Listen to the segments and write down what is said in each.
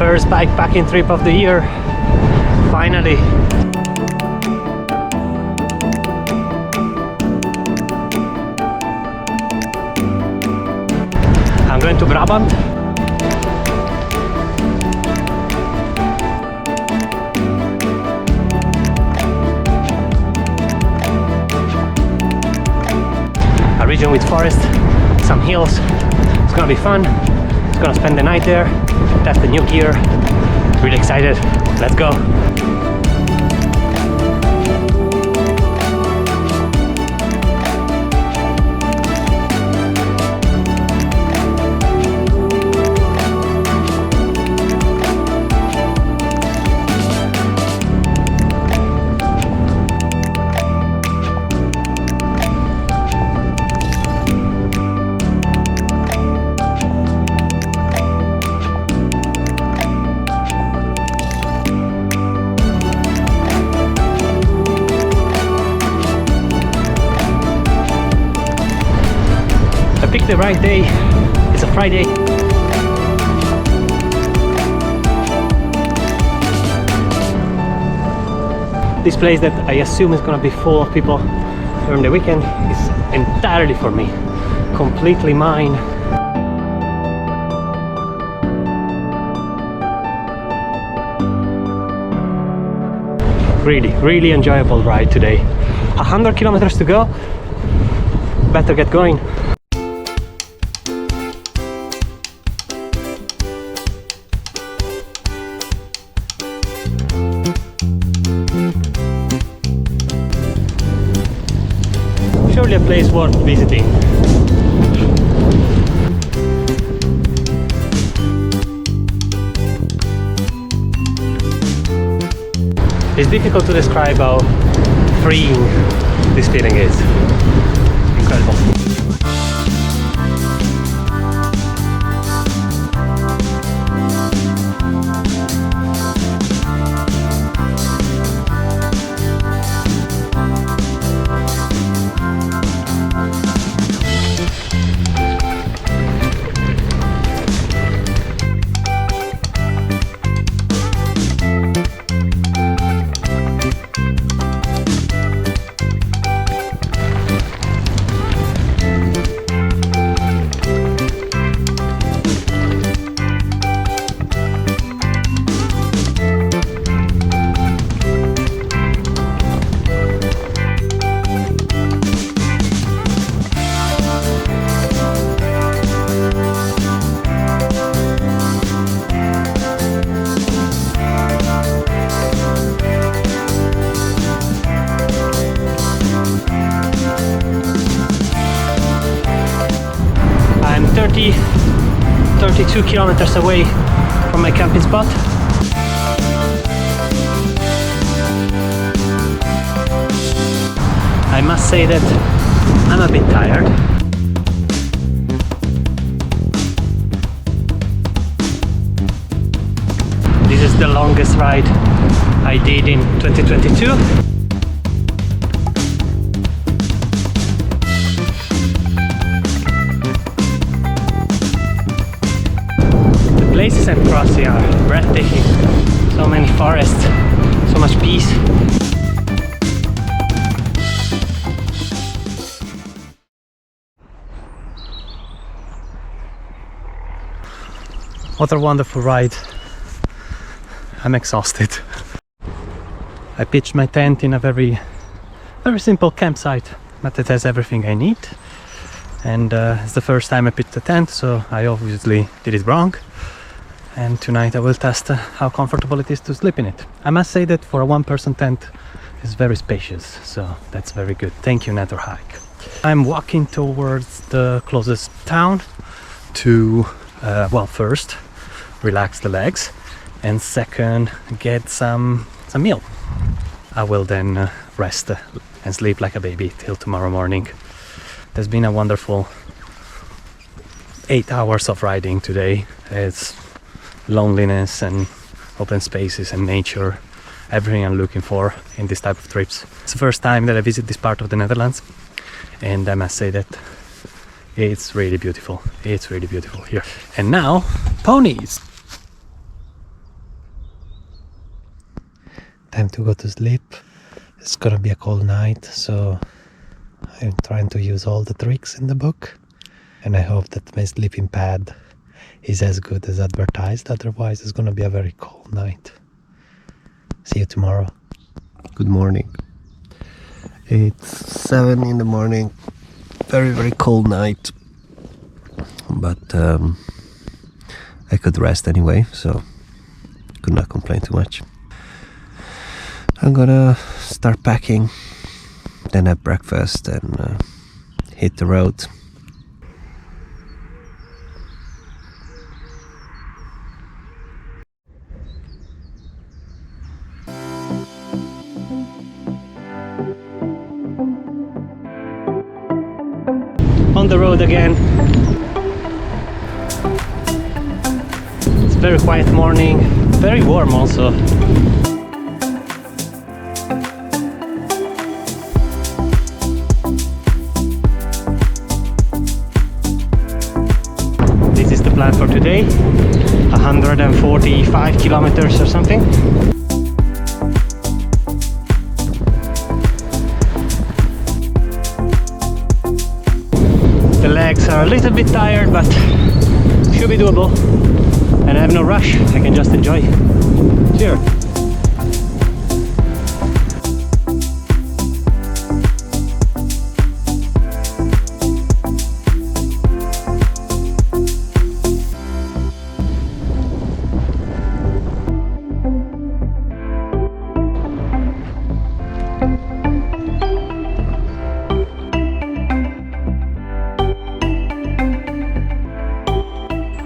First bikepacking trip of the year, finally. I'm going to Brabant. A region with forest, some hills. It's gonna be fun. It's gonna spend the night there, test the new gear. Really excited. Let's go. I picked the right day. It's a Friday. This place that I assume is gonna be full of people during the weekend is entirely for me, completely mine. Really enjoyable ride today. 100 kilometers to go. Better get going. Surely a place worth visiting. It's difficult to describe how freeing this feeling is. Incredible. I'm 32 kilometers away from my camping spot. I must say that I'm a bit tired. This is the longest ride I did in 2022. Places and crossing are breathtaking. So many forests, so much peace. What a wonderful ride. I'm exhausted. I pitched my tent in a very simple campsite, but it has everything I need. And it's the first time I pitched a tent, so I obviously did it wrong. And tonight I will test how comfortable it is to sleep in it. I must say that for a one-person tent it's very spacious, so that's very good. Thank you, Nether Hike. I'm walking towards the closest town to, well, first relax the legs, and second get some meal. I will then rest and sleep like a baby till tomorrow morning. There's been a wonderful 8 hours of riding today. It's loneliness and open spaces and nature, everything I'm looking for in this type of trips. It's the first time that I visit this part of the Netherlands, and I must say that it's really beautiful. It's really beautiful here. And now, ponies! time to go to sleep. It's gonna be a cold night, so I'm trying to use all the tricks in the book, and I hope that my sleeping pad is as good as advertised. Otherwise it's gonna be a very cold night. See you tomorrow. Good morning. It's 7 in the morning. Very cold night, but I could rest anyway, so could not complain too much. I'm gonna start packing, then have breakfast and hit the road. On the road again. It's a very quiet morning, very warm also. This is the plan for today, 145 kilometers or something. The legs are a little bit tired, but should be doable. And I have no rush, I can just enjoy. Cheers!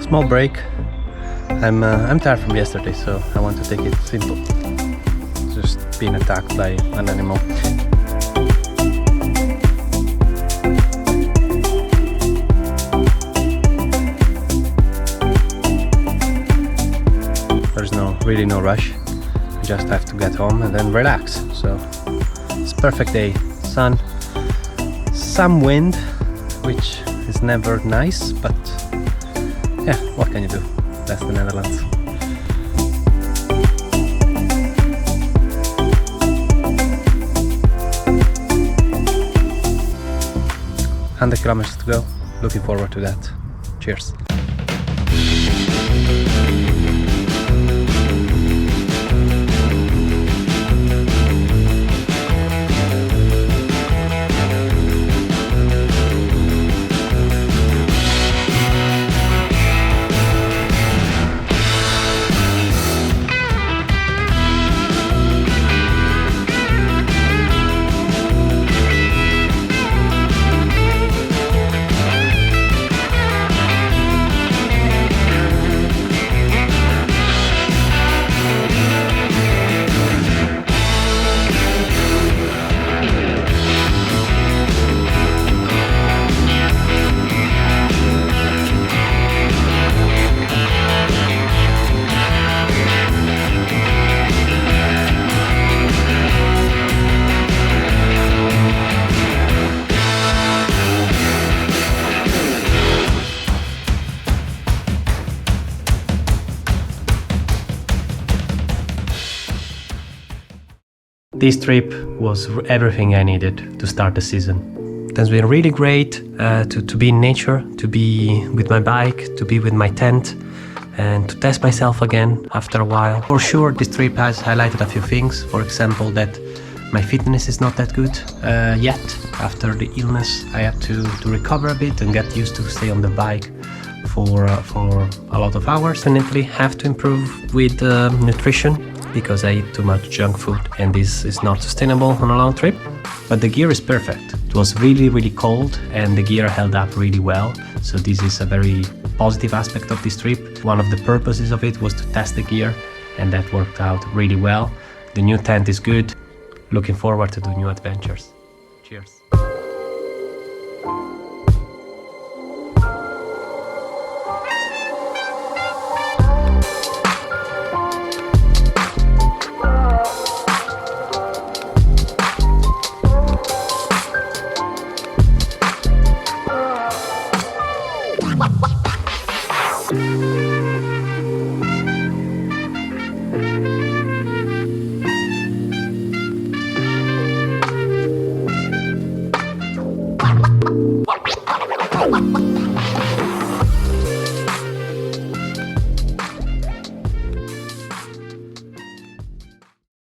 Small break. I'm tired from yesterday, so I want to take it simple. Just being attacked by an animal. There's really no rush. I just have to get home and then relax. So it's a perfect day. Sun, some wind, which is never nice, but yeah, what can you do? That's the Netherlands. Hundred kilometers to go. Looking forward to that. Cheers. This trip was everything I needed to start the season. It has been really great to be in nature, to be with my bike, to be with my tent, and to test myself again after a while. For sure, this trip has highlighted a few things. For example, that my fitness is not that good yet. After the illness, I had to recover a bit and get used to stay on the bike for a lot of hours. Definitely have to improve with nutrition, because I eat too much junk food and this is not sustainable on a long trip. But the gear is perfect. It was really cold and the gear held up really well. So this is a very positive aspect of this trip. One of the purposes of it was to test the gear, and that worked out really well. The new tent is good. Looking forward to the new adventures. Cheers.